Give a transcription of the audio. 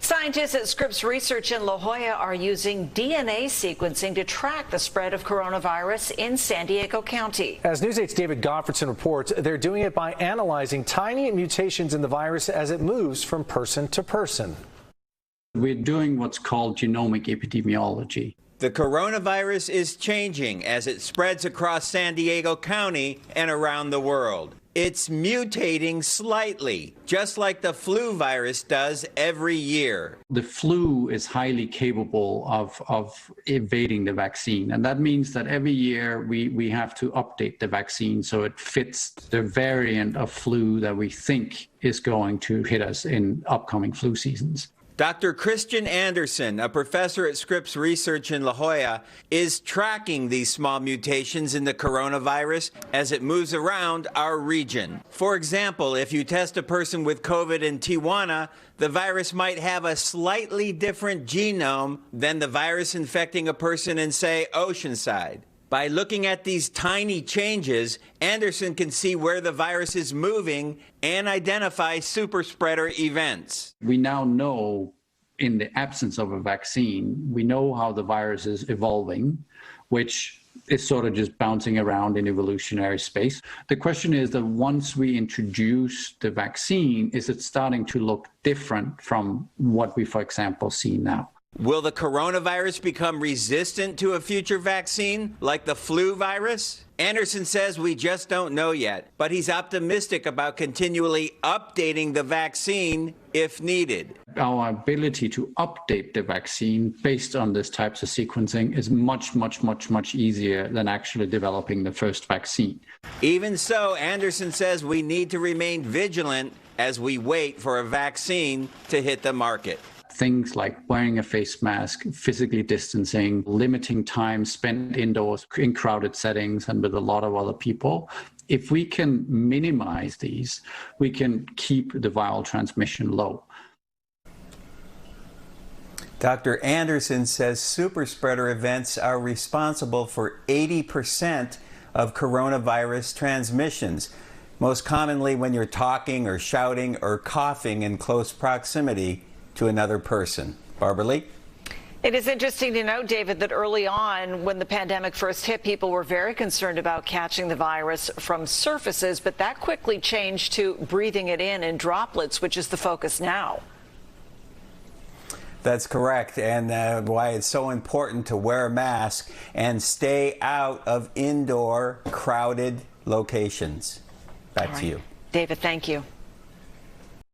Scientists at Scripps Research in La Jolla are using DNA sequencing to track the spread of coronavirus in San Diego County. As News 8's David Goffredson reports, they're doing it by analyzing tiny mutations in the virus as it moves from person to person. We're doing what's called genomic epidemiology. The coronavirus is changing as it spreads across San Diego County and around the world. It's mutating slightly, just like the flu virus does every year. The flu is highly capable of evading the vaccine. And that means that every year we have to update the vaccine so it fits the variant of flu that we think is going to hit us in upcoming flu seasons. Dr. Christian Anderson, a professor at Scripps Research in La Jolla, is tracking these small mutations in the coronavirus as it moves around our region. For example, if you test a person with COVID in Tijuana, the virus might have a slightly different genome than the virus infecting a person in, say, Oceanside. By looking at these tiny changes, Anderson can see where the virus is moving and identify superspreader events. We now know, in the absence of a vaccine, we know how the virus is evolving, which is sort of just bouncing around in evolutionary space. The question is that once we introduce the vaccine, is it starting to look different from what we, for example, see now? Will the coronavirus become resistant to a future vaccine, like the flu virus? Anderson says we just don't know yet, but he's optimistic about continually updating the vaccine if needed. Our ability to update the vaccine based on this types of sequencing is much easier than actually developing the first vaccine. Even so, Anderson says we need to remain vigilant as we wait for a vaccine to hit the market. Things like wearing a face mask, physically distancing, limiting time spent indoors in crowded settings and with a lot of other people. If we can minimize these, we can keep the viral transmission low. Dr. Anderson says superspreader events are responsible for 80% of coronavirus transmissions, most commonly when you're talking or shouting or coughing in close proximity to another person. Barbara Lee? It is interesting to note, David, that early on, when the pandemic first hit, people were very concerned about catching the virus from surfaces, but that quickly changed to breathing it in droplets, which is the focus now. That's correct, and why it's so important to wear a mask and stay out of indoor crowded locations. Back to you. David, thank you.